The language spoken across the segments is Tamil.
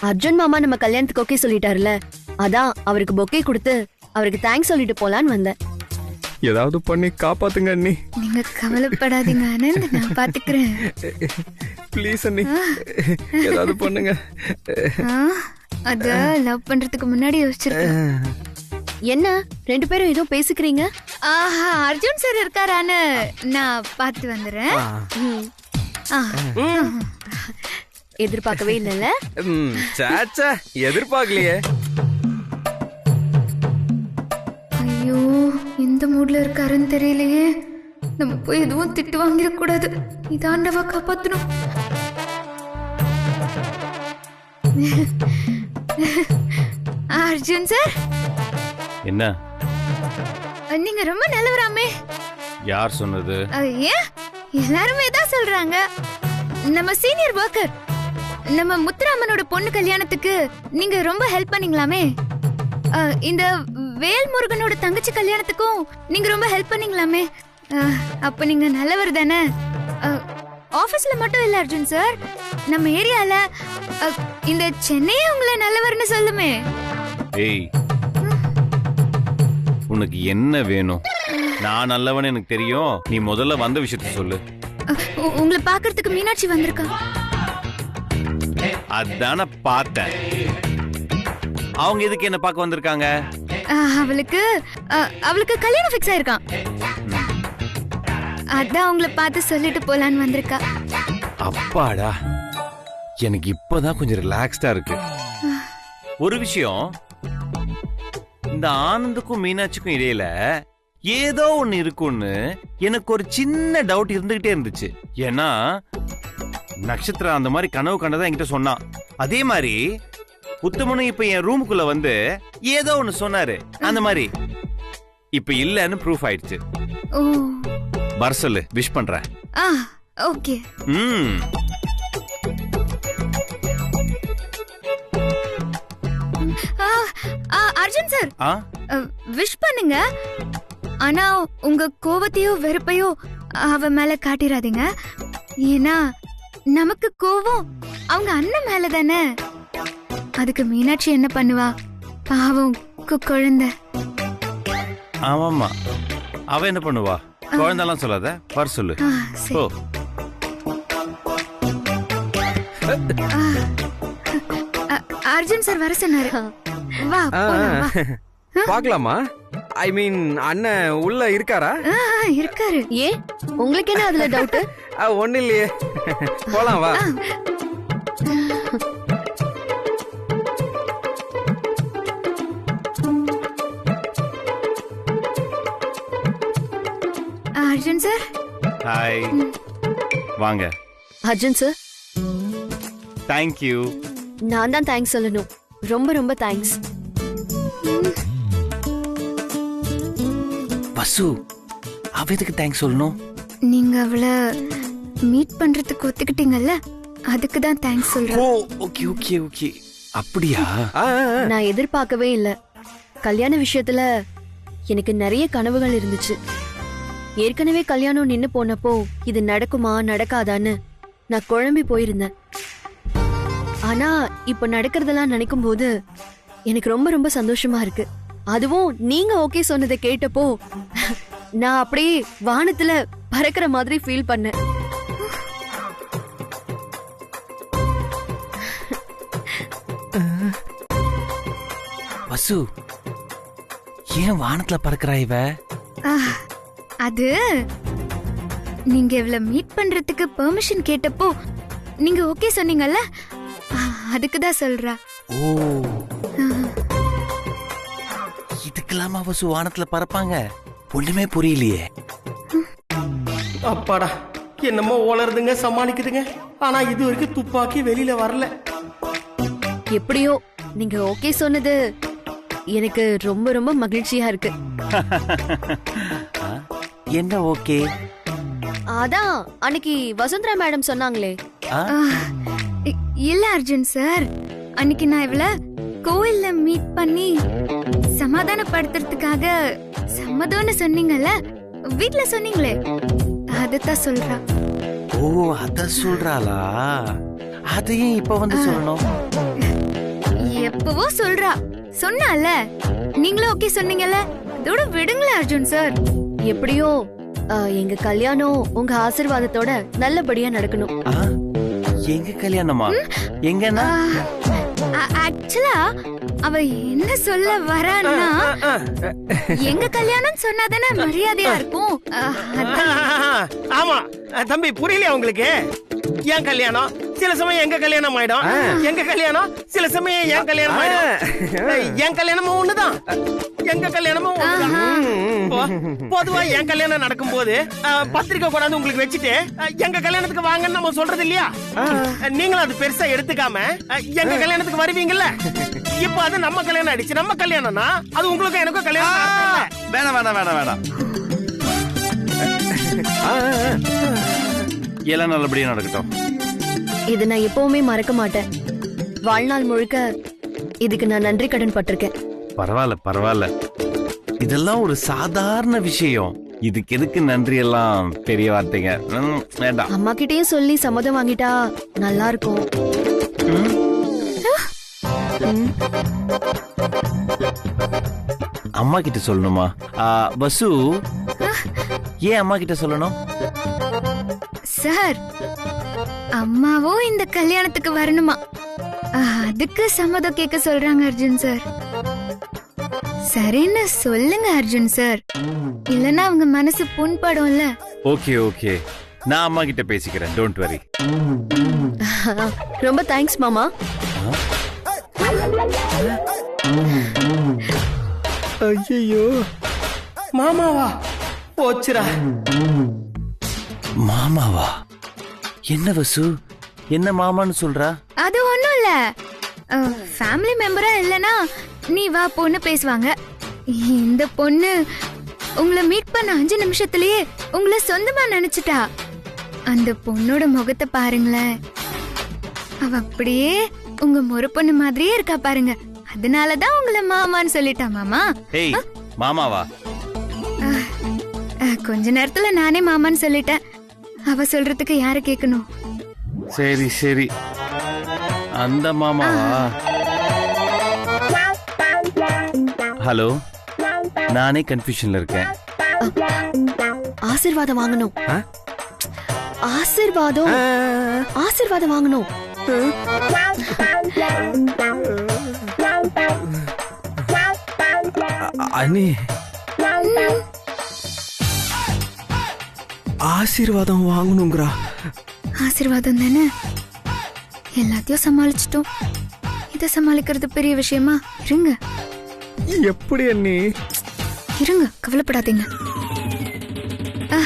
அர்ஜுன் மாமா நம்ம கல்யாணத்துக்கு ஓகே சொல்லிட்டாருல, அதான் அவருக்கு பொக்கே கொடுத்து அவருக்கு தேங்க்ஸ் சொல்லிட்டு போலான்னு வந்தேன். ஏதாவது பண்ணி காப்பாத்துங்க அண்ணி. நீங்க கவலைப்படாதீங்க ஆனந்த், நான் பாத்துக்கிறேன். ப்ளீஸ் அண்ணி, ஏதாவது பண்ணுங்க. அத லவ் பண்றதுக்கு முன்னாடி யோசிச்சிருக்கேன். என்ன 2 பேரும் ஏதோ பேசிக்கிறீங்க? ஆஹா, அர்ஜுன் சார் இருக்காரான்னு நான் பார்த்து வந்துடுறேன். எதிர்பார்க்கவே இல்லைல்ல? சாச்சா, எதிர்பார்க்கலையே. ஐயோ, எந்த மூட்ல இருக்காருன்னு தெரியலையே. நம்ம போய் எதுவும் திட்டு வாங்கிடக்கூடாது. இதாண்டவா காப்பாத்தணும். அர்ஜுன் சார், என்ன? நீங்க ரொம்ப நல்லவராமே. யார் சொன்னது? ஏன் எல்லாருமே தான் சொல்றாங்க. நம்ம சீனியர் ஒர்க்கர் நம்ம முத்துராமனோட பொண்ணு கல்யாணத்துக்கு நீங்க ரொம்ப ஹெல்ப் பண்ணீங்களாமே. இந்த வேல்முருகனோட தங்கச்சி கல்யாணத்துக்கும் நீங்க ரொம்ப ஹெல்ப் பண்ணீங்களாமே. அப்ப நீங்க நல்லவர் தானே? ஆபீஸ்ல மட்டும் இல்ல அர்ஜுன் சார், நம்ம ஏரியால இந்த சென்னையே உங்களை நல்லவர்னு சொல்லுமே. ஏய், உனக்கு என்ன வேணும்? நான் நல்லவன் எனக்கு தெரியும். நீ முதல்ல வந்த விஷயத்த சொல்லு. உங்களை பாக்குறதுக்கு மீனாட்சி வந்திருக்கா. அதான பார்த்தேன். அவங்க எதுக்கு என்ன பார்க்க வந்திருக்காங்க? அவளுக்கு கல்யாணம் ஃபிக்ஸ் ஆயிருக்கான். அதான் உங்களை பார்த்து சொல்லிட்டு போலான்னு வந்திருக்கா. அப்பாடா, எனக்கு இப்பதான் கொஞ்சம் ரிலாக்ஸ்டா இருக்கு. ஒரு விஷயம், இந்த ஆனந்துக்கும் மீனாட்சிக்கும் இடையில ஏதோ ஒண்ணு இருக்குன்னு எனக்கு ஒரு சின்ன டவுட் இருந்துகிட்டே இருந்துச்சு. ஏன்னா நட்சத்திரம் அந்த மாதிரி கனவு கண்டதா என்கிட்ட சொன்னான். அதே மாதிரி உத்தமனும் இப்ப என் ரூமுக்குள்ள வந்து ஏதோ ஒண்ணு சொன்னாரு. அந்த மாதிரி இப்ப இல்லன்னு ப்ரூஃப் ஆயிடுச்சு. வர சொல்லு, விஷ் பண்றேன். ஓகே. அர்ஜுன் சார், விஷ் பண்ணுங்க. ஆனா உங்க கோவத்தையோ வெறுப்பையோ அவ மேல காட்டிராதீங்க. ஏன்னா நமக்கு கோவம் அவங்க அண்ணன் மேல தானே. அதுக்கு மீனாட்சி என்ன பண்ணுவா? பாவம் குழந்தை. ஆமாமா, அவ என்ன பண்ணுவா? குழந்தெல்லாம் சொல்லாத, வர சொல்லு. ஓ, அர்ஜுன் சார் வர சொன்னாரு. வா பாக்கலாமா? ஐ மீன், அண்ணன் உள்ள இருக்காரா? இருக்காரு. ஏன் உங்களுக்கு என்ன அதுல டவுட்? ஒண்ணு இல்லையே, போலாம் வா. Arjun sir, hi. வாங்க. Arjun sir, thank you. நான் தான் தேங்க்ஸ் சொல்லணும். ரொம்ப ரொம்ப தேங்க்ஸ். பசு, அவ எதுக்கு தேங்க்ஸ் சொல்லணும்? நீங்க அவளை மீட் பண்றதுக்கு ஒத்துக்கிட்டீங்கல்ல, அதுக்கு தான் தேங்க்ஸ் சொல்றேன். ஓ, ஓகே ஓகே ஓகே. அப்படியா? நான் எதிர்பார்க்கவே இல்ல. கல்யாண விஷயத்துல எனக்கு நிறைய கனவுகள் இருந்துச்சு. ஏற்கனவே கல்யாணம் நின்னு போனப்போ இது நடக்குமா நடக்காதான்னு நான் குழம்பி போயிருந்தேன். ஆனா இப்ப நடக்கிறதெல்லாம் நினைக்கும் போது எனக்கு ரொம்ப ரொம்ப சந்தோஷமா இருக்கு. அதுவும் நீங்க ஓகே சொன்னதை கேட்டப்போ நான் அப்படியே வானத்துல பறக்கிற மாதிரி ஃபீல் பண்ணேன். பசு, ஏன் வானத்துல பறக்கிறா இவ? அது நீங்க இவள மீட் பண்றதுக்கு பெர்மிஷன் கேட்டப்போ நீங்க ஓகே சொன்னீங்கல்ல, அதுக்கு தான் சொல்றா. ஓ, இதுக்கெல்லாமா பசு வானத்துல பறப்பாங்க? ஒண்ணுமே புரியலையே. அப்பாடா, என்னமோ ஓலறதுங்க, சமாளிக்குதுங்க. ஆனா இது வரைக்கும் துப்பாக்கி வெளியில வரல. எப்படியோ நீங்க ஓகே சொன்னது எனக்கு ரொம்ப ரொம்ப மகிழ்ச்சியா இருக்கு. என்ன ஓகே? அதான் அன்னைக்கு வசுந்தரா மேடம் சொன்னாங்களே. இல்ல அர்ஜுன் சார், அன்னைக்கு நான் இவள கோயில்ல மீட் பண்ணி சமாதானப்படுத்துறதுக்காக சம்மதம்னு சொன்னீங்கல்ல, வீட்ல சொன்னீங்களே, அதத்தான் சொல்றா. ஓ, அத சொல்றாளா? அதையும் இப்ப வந்து சொல்லணும். எப்பவோ சொல்றா. சொன்னால நீங்களும் ஓகே சொன்னீங்கல்ல, இதோட விடுங்களேன் அர்ஜுன் சார். எப்படியோ எங்க கல்யாணம் உங்க ஆசீர்வாதத்தோட நல்லபடியா நடக்கணும். எங்க கல்யாணமா? எங்கன்னா? ஆக்சுவலா அவ என்ன சொல்ல வரான்னா, எங்க கல்யாணம் சொன்னாதானே மரியாதையா இருக்கும். ஆமா தம்பி, புரியலையா உங்களுக்கு? என் கல்யாணம் சில சமயம் எங்க கல்யாணம் ஆயிடும், எங்க கல்யாணம் சில சமயம் என் கல்யாணம் ஆயிடும். என் கல்யாணமும் ஒண்ணுதான், எங்க கல்யாணமும் ஒண்ணுதான். பொதுவா என் கல்யாணம் நடக்கும் போது பத்திரிக்கை கொண்டாந்து உங்களுக்கு வச்சுட்டு எங்க கல்யாணத்துக்கு வாங்கன்னு நம்ம சொல்றது இல்லையா? நீங்களும் அது பெருசா எடுத்துக்காம எங்க கல்யாணத்துக்கு வருவீங்கல்ல. இப்ப அது நம்ம கல்யாணம் ஆயிடுச்சு. நம்ம கல்யாணம்னா அது உங்களுக்கு எனக்கும் கல்யாணம். வேணாம் வேணாம் வேணாம் வேணாம், எல்லாம் நல்லபடியா நடக்கட்டும். இது நான் எப்பவுமே மறக்க மாட்டேன். வாழ்நாள் முழுக்க இதுக்கு நான் நன்றி கடன் பட்டிருக்கேன். பரவாயில்ல பரவாயில்ல, இதெல்லாம் ஒரு சாதாரண விஷயம். இதுக்கு எதுக்கு நன்றி எல்லாம் பெரிய வார்த்தைங்க? வேண்டாம். அம்மா கிட்டயும் சொல்லி சம்மதம் வாங்கிட்டா நல்லா இருக்கும். அம்மா கிட்ட சொல்லணுமா? வசு, ஏன் அம்மா கிட்ட சொல்லணும்? சார், அம்மாவும் இந்த கல்யாணத்துக்கு வரணுமா, அதுக்கு சம்மதம் கேட்க சொல்றாங்க அர்ஜுன் சார். சரின்னு சொல்லுங்க அர்ஜுன் சார், இல்லனா அவங்க மனசு புண்படும்ல. ஓகே ஓகே, நான் அம்மா கிட்ட பேசிக்கிறேன், டோன்ட் வரி. ரொம்ப தேங்க்ஸ் மாமா. ஐயோ, மாமாவா? போச்சுரா. மாமாவா? என்ன வசு, என்ன மாமான்னு சொல்றா? அது ஒண்ணும் இல்ல, ஃபேமிலி மெம்பரா இல்லனா நீ வா பொண்ணு பேசுவாங்க. இந்த பொண்ணு உங்களை மீட் பண்ண 5 நிமிஷத்திலேயே உங்களை சொந்தமா நினைச்சிட்டா. அந்த பொண்ணோட முகத்தை பாருங்களேன், அவ அப்படியே உங்க முறை பொண்ணு மாதிரியே இருக்கா பாருங்க. அதனாலதான் உங்களை மாமான்னு சொல்லிட்டா. மாமா. ஏய், மாமாவா? கொஞ்ச நேரத்துல நானே மாமான்னு சொல்லிட்டேன். அவ சொல்றதுக்கு யார கேட்கணும்? சரி சரி, அந்த மாமாவா? ஹலோ, நானே கன்ஃபியூஷன்ல இருக்கேன். ஆசீர்வாதம் வாங்கணும். ஆசீர்வாதம் ஆசீர்வாதம் வாங்கணும். அண்ணி, ஆசீர்வாதம் வாங்கணுங்கிறா. ஆசீர்வாதம் தானே, எல்லாத்தையும் சமாளிச்சிட்டோம். இத சமாளிக்கிறது பெரிய விஷயமா? இருங்க. எப்படி அண்ணி? இருங்க, கவலைப்படாதீங்க. வா.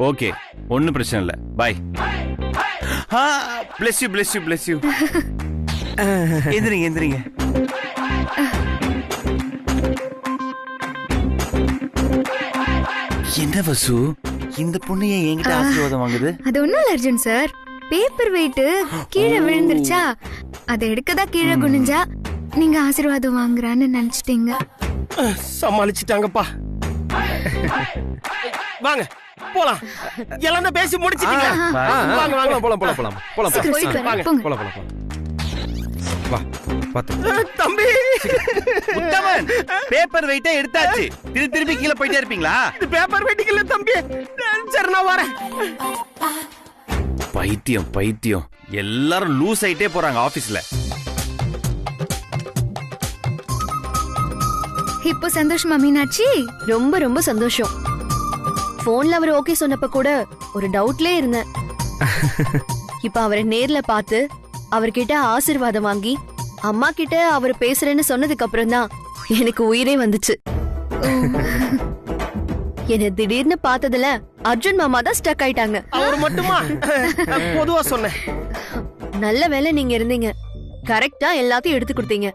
ஓகே, ஒன்னும் பிரச்சனை இல்ல, bye. Bless you bless you bless you. எந்திரிங்க எந்திரிங்க. என்ன வசு, இந்த பொண்ணு ஏன் என்கிட்ட ஆசீர்வாதம் வாங்குது? அது ஒண்ணும் இல்ல அர்ஜுன் சார், பேப்பர் வெயிட் கீழே விழுந்துருச்சா, அதை எடுக்கதா கீழே குனிஞ்சா நீங்க ஆசீர்வாதம் வாங்குறான்னு நினைச்சிட்டீங்க. சமாளிச்சிட்டாங்கப்பா. வாங்க போலாம், எல்லாம் தான் பேசி முடிச்சிட்டீங்க. வாங்க வாங்க போலாம் போலாம் போலாம் போலாம் சீக்கிரம், சீக்கிரம், வாங்க போங்க. போலாம் போலாம் போலாம். வா பாத்து. தம்பி உத்தமன், பேப்பர் வெயிட்டே எடுத்தாச்சு, திருப்பி கீழே போயிட்டே இருப்பீங்களா? பேப்பர் வெயிட்டிங் இல்ல தம்பி. சரி நான் வரேன். பைத்தியம் பைத்தியம், எல்லாரும் லூஸ் ஆயிட்டே போறாங்க ஆபீஸ்ல. இப்போ சந்தோஷமா மீனாட்சி? ரொம்ப ரொம்ப சந்தோஷம். போன்ல அவர் ஓகே சொன்னப்ப கூட ஒரு டவுட்லயே இருந்தேன். இப்ப அவரை நேர்ல பார்த்து அவர்கிட்ட ஆசீர்வாதம் வாங்கி அம்மா கிட்ட அவர் பேசுறேன்னு சொன்னதுக்கு அப்புறம் தான் எனக்கு உயிரே வந்துச்சு. என்ன திடீர்னு பார்த்ததுல அர்ஜுன் மாமா தான் ஸ்டக் ஆயிட்டாங்க. அவர் மட்டுமா? பொதுவா சொன்னேன். நல்ல வேளை நீங்க இருந்தீங்க, கரெக்டா எல்லாத்தையும் எடுத்து கொடுத்தீங்க.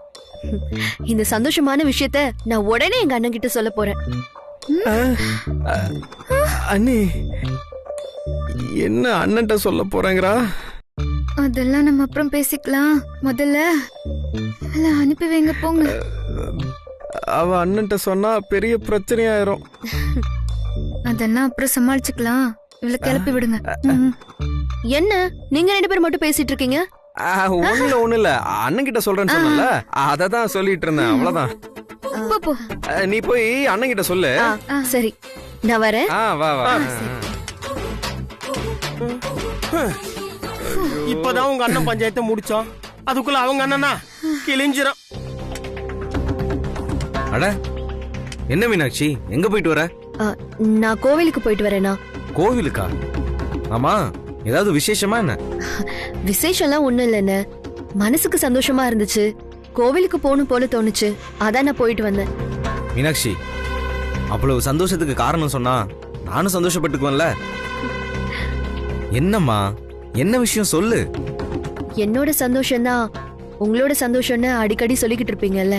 இந்த சந்தோஷமான விஷயத்த நான் உடனே எங்க அண்ணன் கிட்ட சொல்ல போறேன். அண்ணி, என்ன அண்ணன்ட்ட சொல்ல போறேங்கறா? அதெல்லாம் நம்ம அப்புறம் பேசிக்கலாம். முதல்ல அனுப்பி வைங்க, போங்க. அவ அண்ணன்ட்ட சொன்னா பெரிய பிரச்சனையாயிரும். அதெல்லாம் அப்புறம் சமாளிச்சுக்கலாம். இவளை கிளப்பி விடுங்க. ம். என்ன நீங்க 2 பேரும் மட்டும் பேசிட்டு இருக்கீங்க? ஒண்ணு இல்ல அண்ணன் கிட்ட சொல்றேன்னு சொன்னல, அததான் சொல்லிட்டு இருந்தேன், அவ்வளவுதான். போ, போ. நீ போய் அண்ணன் கிட்ட சொல்லு. சரி நான் வரேன். வா வா. இப்பதான் உங்க அண்ணன் பஞ்சாயத்தை முடிச்சோம், அதுக்குள்ள அவங்க அண்ணனா கிழிஞ்சிரும். அட என்ன மீனாட்சி, எங்க போயிட்டு வர? நான் கோவிலுக்கு போயிட்டு வரேனா. கோவிலுக்கா? ஆமா, ஏதாவது விசேஷமா என்ன? விசேஷம்லாம் ஒண்ணும் இல்லைன்னு, மனசுக்கு சந்தோஷமா இருந்துச்சு, கோவிலுக்கு போகணும் போல தோணுச்சு, அதான் நான் போயிட்டு வந்தேன். மீனாட்சி, அவ்வளவு சந்தோஷத்துக்கு காரணம் சொன்னா நானும் சந்தோஷப்பட்டுக்குவேன்ல. என்னம்மா, என்ன விஷயம் சொல்லு. என்னோட சந்தோஷம்தான் உங்களோட சந்தோஷம்னு அடிக்கடி சொல்லிக்கிட்டு இருப்பீங்கல்ல.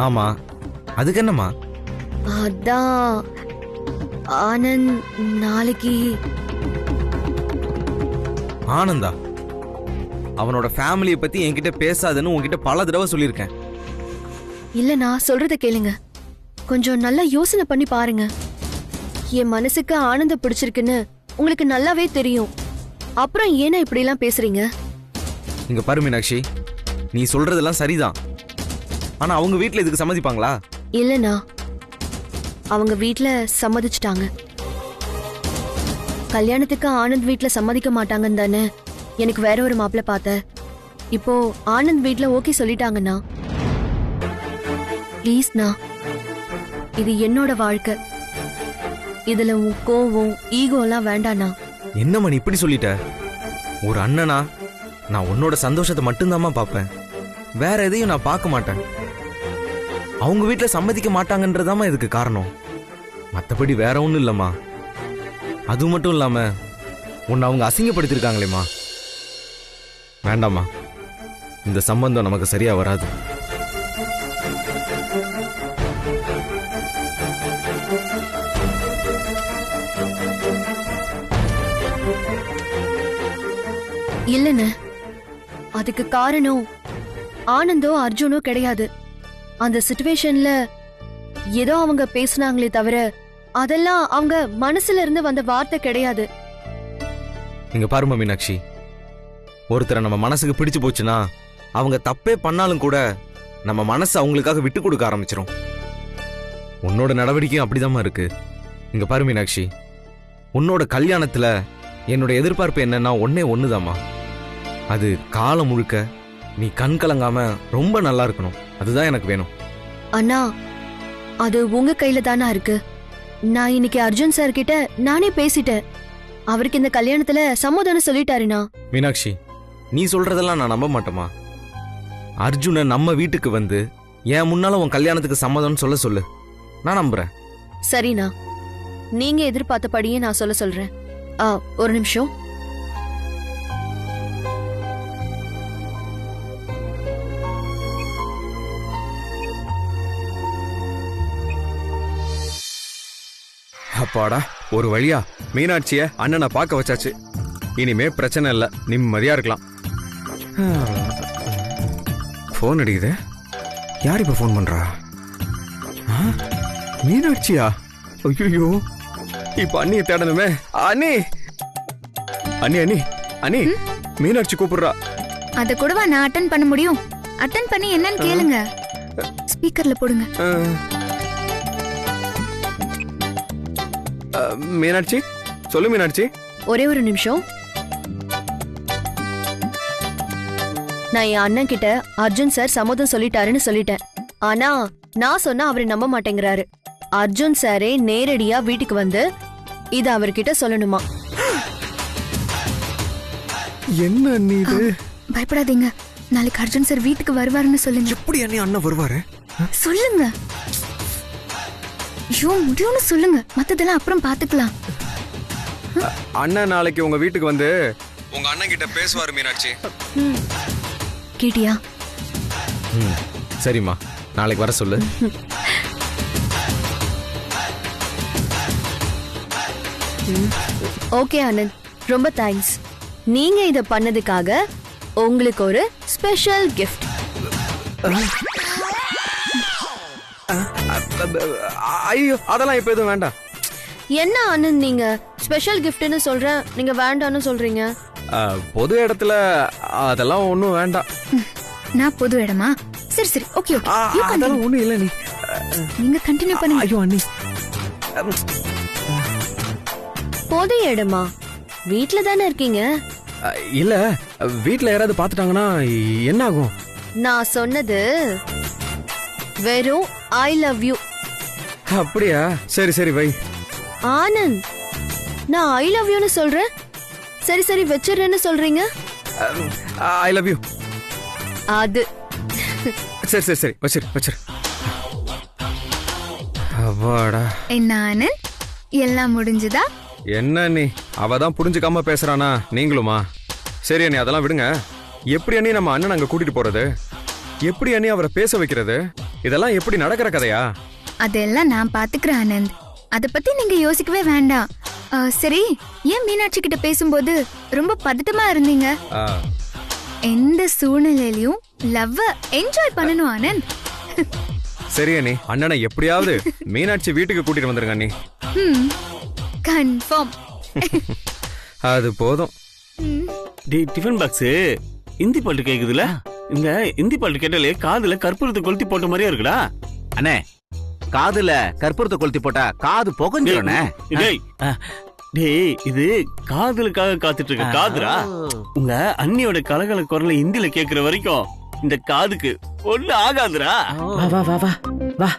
ஆமா, அதுக்கு என்னம்மா? அதான் ஆனந்த் நாளைக்கு. ஆனந்தா? அவனோட ஃபேமிலியை பத்தி என்கிட்ட பேசாதுன்னு உன்கிட்ட பல தடவை சொல்லியிருக்கேன். இல்ல நான் சொல்றத கேளுங்க, கொஞ்சம் நல்லா யோசனை பண்ணி பாருங்க. என் மனசுக்கு ஆனந்த பிடிச்சிருக்குன்னு உங்களுக்கு நல்லாவே தெரியும், அப்புறம் ஏன்னா இப்படி எல்லாம் பேசுறீங்க? இங்க பாரு மீனாட்சி, நீ சொல்றதெல்லாம் சரிதான், ஆனா அவங்க வீட்ல இதுக்கு சம்மதிப்பாங்களா? இல்லனா அவங்க வீட்ல சம்மதிச்சிட்டாங்க. கல்யாணத்துக்கு ஆனந்த் வீட்ல சம்மதிக்க மாட்டாங்கன்னு தானே எனக்கு வேற ஒரு மாப்பிள்ளை பார்த்தேன். இப்போ ஆனந்த் வீட்ல ஓகே சொல்லிட்டாங்கண்ணா. ப்ளீஸ்ண்ணா, இது என்னோட வாழ்க்கை, இதுல உன் கோவம் ஈகோ எல்லாம் வேண்டாண்ணா. என்னம்மா நீ இப்படி சொல்லிட்ட? ஒரு அண்ணனா நான் உன்னோட சந்தோஷத்தை மட்டும்தாம்மா பார்ப்பேன், வேற எதையும் நான் பார்க்க மாட்டேன். அவங்க வீட்ல சம்மதிக்க மாட்டாங்கன்றதாம்மா இதுக்கு காரணம், மத்தபடி வேற ஒண்ணும் இல்லம்மா. அது மட்டும் இல்லாம உன்னை அவங்க அசிங்கப்படுத்திருக்காங்களேம்மா. வேண்டாம்மா, இந்த சம்பந்தம் நமக்கு சரியா வராது. இல்லன்னு, அதுக்கு காரணம் ஆனந்தோ அர்ஜுனோ கிடையாது. அந்த சிச்சுவேஷன்ல ஏதோ அவங்க பேசினாங்களே தவிர அதெல்லாம் அவங்க மனசுல இருந்து வந்த வார்த்தை கிடையாது. இங்க பாருமா மீனாட்சி, ஒருத்தரை நம்ம மனசுக்கு பிடிச்சு போச்சுன்னா அவங்க தப்பே பண்ணாலும் கூட நம்ம மனசு அவங்களுக்காக விட்டு கொடுக்க ஆரம்பிச்சிரும். உன்னோட நடவடிக்கையும் அப்படிதாம்மா இருக்கு. இங்க பாரு மீனாட்சி, உன்னோட கல்யாணத்துல என்னோட எதிர்பார்ப்பு என்னன்னா ஒன்னே ஒண்ணுதாம்மா, அது காலம் முழுக்க நீ கண் கலங்காம ரொம்ப நல்லா இருக்கணும், அதுதான் எனக்கு வேணும். அண்ணா, அது உங்க கையில தானா இருக்கு. நான் இன்னைக்கு அர்ஜுன் சார் கிட்ட நானே பேசிட்டேன், அவருக்கு இந்த கல்யாணத்துல சம்மதம்னு சொல்லிட்டாருண்ணா. மீனாட்சி, நீ சொல்றதெல்லாம் நான் நம்ப மாட்டேமா. அர்ஜுன நம்ம வீட்டுக்கு வந்து என் முன்னால உன் கல்யாணத்துக்கு சம்மதம்னு சொல்ல சொல்லு, நான் நம்புறேன். சரிண்ணா, நீங்க எதிர்பார்த்தபடியே நான் சொல்ல சொல்றேன். ஒரு நிமிஷம். அப்பாடா, ஒரு வழியா மீனாட்சிய அண்ணனை பார்க்க வச்சாச்சு. இனிமே பிரச்சனை இல்ல, நிம்மதியா இருக்கலாம். போன் அடிக்குது, யார் இப்ப போன் பண்றா? மீனாட்சியா? ஐயோ, இப்ப அண்ணிய தேடணுமே. அண்ணி அண்ணி அண்ணி அண்ணி, மீனாட்சி கூப்பிடுறா. அத கூடவா நான் அட்டென்ட் பண்ண முடியும்? அட்டென்ட் பண்ணி என்னன்னு கேளுங்க, ஸ்பீக்கர்ல போடுங்க. மீனாட்சி, சொல்லு மீனாட்சி. ஒரே ஒரு நிமிஷம். நான் என் அண்ணன் கிட்ட அர்ஜுன் சார் சம்மதம் சொல்லிட்டாருன்னு சொல்லிட்டேன். ஆனா நான் சொன்னா அவரு நம்ப மாட்டேங்கிறாரு. அர்ஜுன் சாரே நேரடியா வீட்டுக்கு வந்து இத அவர்கிட்ட சொல்லணுமா. என்ன நீ இது? பயப்படாதீங்க, நாளைக்கு அர்ஜுன் சார் வீட்டுக்கு வருவாருன்னு சொல்லுங்க. எப்படி அண்ணி அண்ணன் வருவாரு? சொல்லுங்க. ஐயோ, முடியும்னு சொல்லுங்க, மத்ததெல்லாம் அப்புறம் பாத்துக்கலாம். அண்ணன் நாளைக்கு உங்க வீட்டுக்கு வந்து உங்க அண்ணன் கிட்ட பேசுவாரு மீனாட்சி. கேட்டியா? சரிம்மா, நாளைக்கு வர சொல்லு. ஓகே ஆனந்த், ரொம்ப தேங்க்ஸ். நீங்க இத பண்ணதுக்காக உங்களுக்கு ஒரு ஸ்பெஷல் கிஃப்ட். ஐயோ, அதெல்லாம் இப்ப எதுவும் வேண்டாம். என்ன ஆனந்த் நீங்க ஸ்பெஷல் கிஃப்ட்னு சொல்றேன், நீங்க வேண்டாம்னு சொல்றீங்க. பொது இடத்துல அதெல்லாம் ஒண்ணும் வேண்டாம். நான் பொது இடமா? சரி சரி, ஓகே ஓகே. அதெல்லாம் ஒண்ணும் இல்ல. நீங்க கண்டினியூ பண்ணுங்க. ஐயோ அண்ணி, பொது இடமா? வீட்ல தானே இருக்கீங்க. இல்ல வீட்ல யாராவது பாத்துட்டாங்கன்னா என்ன ஆகும்? நான் சொன்னது வெறும் ஐ லவ் யூ. அப்படியா? சரி சரி வை. ஆனந்த், நான் ஐ லவ் யூன்னு சொல்றேன், சரி சரி வச்சிடுறேன்னு சொல்றீங்க. I love you. அது சரி சரி சரி வச்சிரு வச்சிரு. அவாடா. என்ன ஆனந்த், எல்லாம் முடிஞ்சதா? என்ன நீ அவதான் புரிஞ்சுக்காம பேசுறானா? நீங்களுமா? சரி அண்ணி, அதெல்லாம் விடுங்க. எப்படி அண்ணி நம்ம அண்ணன் அங்க கூட்டிட்டு போறது? எப்படி அண்ணி அவரை பேச வைக்கிறது? இதெல்லாம் எப்படி நடக்கிற கதையா? அதெல்லாம் நான் பாத்துக்கிறேன் ஆனந்த், அத பத்தி நீங்க யோசிக்கவே வேண்டாம். சரி, ஏன் மீனாட்சி கிட்ட பேசும்போது ரொம்ப பதட்டமா இருந்தீங்க? எந்த சூழ்நிலையிலும் லவ்வ என்ஜாய் பண்ணணும் ஆனந்த். சரி அண்ணி, அண்ணனை எப்படியாவது மீனாட்சி வீட்டுக்கு கூட்டிட்டு வந்துருங்க அண்ணி. கன்ஃபார்ம். அது போதும். டிஃபன் பாக்ஸ் இந்தி பாட்டு கேக்குதுல? இந்த இந்தி பாட்டு கேட்டாலே காதுல கற்பூரத்தை கொளுத்தி போட்ட மாதிரியா இருக்குடா. அண்ணே, காதுல கற்பூரத்தை கொளுத்தி போட்டா காது புகஞ்சிரும்ண்ணே. டேய் டேய், இது காதலுக்காக காத்துட்டு இருக்க காதுரா. உங்க அண்ணியோட கலகல குரலை இந்தியில கேக்குற வரைக்கும் இந்த காதுக்கு ஒண்ணு ஆகாதுரா. வா வா வா வா வா.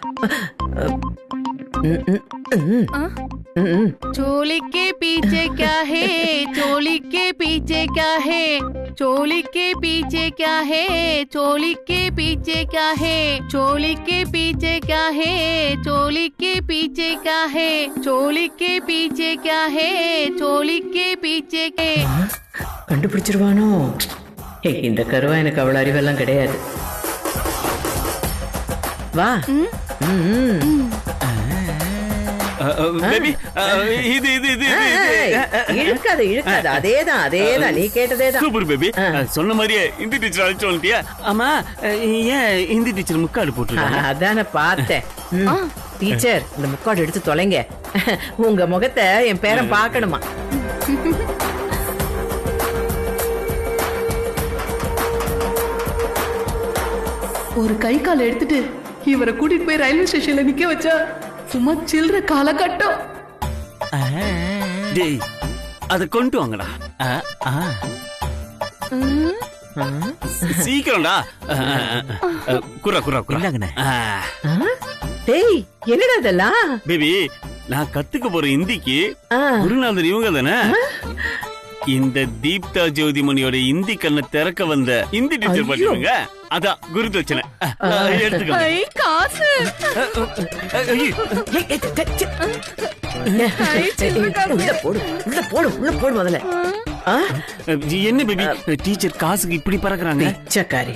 चोली के पीछे क्या है? चोली के पीछे क्या है? चोली के पीछे क्या है? चोली के पीछे क्या है? चोली के पीछे क्या है? चोली के पीछे क्या है? चोली के पीछे क्या है? चोली के पीछे के கண்டுபிடிச்சிருவானோ? இந்த கருவா எனக்கு அவ்வளவு அறிவெல்லாம் கிடையாது. வா. பேபி, இது இது இது இழுக்காத இழுக்காத. அதேதான் அதேதான், நீ கேட்டதேதான். Super baby. சொன்ன மாதிரியே ஹிந்தி டீச்சர் அழைச்சு வந்துட்டியா? ஆமா, ஏன் ஹிந்தி டீச்சர் முக்காடு போட்டுருக்காங்க? அதான பார்த்தேன். டீச்சர், இந்த முக்காடு எடுத்து தொலைங்க. உங்க முகத்தை என் பேரன் பார்க்கணுமா? ஒரு கை கால எடுத்துட்டு இவரை கூட்டிட்டு போய் ரயில்வே ஸ்டேஷன்ல நிக்க வச்சா சும்மா சில்ற காலகட்டம். டேய், அத கொண்டு வாங்கடா. சீக்கிரம்டா. குரா குரா குரா. டேய், என்னடா இதெல்லாம்? பேபி, நான் கத்துக்க போற இந்திக்கு குருநாதர் இவங்க தானே. இந்த தீப்தா ஜோதிமணியோட இந்தி கண்ணை திறக்க வந்த இந்தி டீச்சர் பண்ணுங்க. அதான் குரு தட்சணை. எடுத்துக்கோங்க. காசு உள்ள போடு உள்ள போடு உள்ள போடு முதல்ல. என்ன பேபி, டீச்சர் காசுக்கு இப்படி பறக்குறாங்க? பிச்சைக்காரி.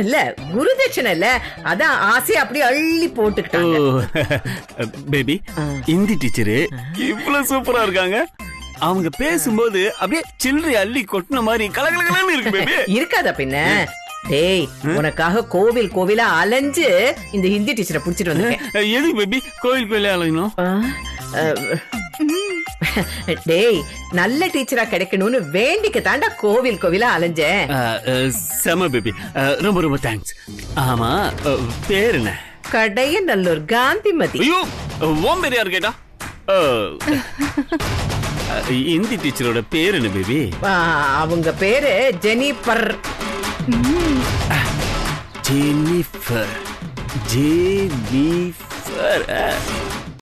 இல்ல, குருதட்சணை இல்ல, அதான் ஆசை அப்படியே அள்ளி போட்டுக்கிட்டாங்க. பேபி, இந்தி டீச்சரு இவ்வளவு சூப்பரா இருக்காங்க. அவங்க பேசும்போது அப்படியே சில்லறை அள்ளி கொட்டின மாதிரி கலகலகலன்னு இருக்கு பேபி. இருக்காதா பின்ன? டேய், உனக்காக கோவில் கோவிலா அலைஞ்சு இந்த ஹிந்தி டீச்சரை புடிச்சிட்டு வந்திருக்கேன். எதுக்கு பேபி கோவில் கோயில அலையணும்? டேய், நல்ல டீச்சரா கிடைக்கணும்னு வேண்டிக்க தாண்டா கோவில் கோவிலா அலைஞ்சேன். செம பேபி, ரொம்ப ரொம்ப தேங்க்ஸ். ஆமா, பேர் என்ன? கடையநல்லூர் காந்திமதி. ஐயோ, ஓம் பேர் யாரு கேட்டா? இந்தி டீச்சரோட பேர் என்ன பேபி? அவங்க பேரு ஜெனிஃபர். ஜெனிஃபர். ஜெனிஃபர்.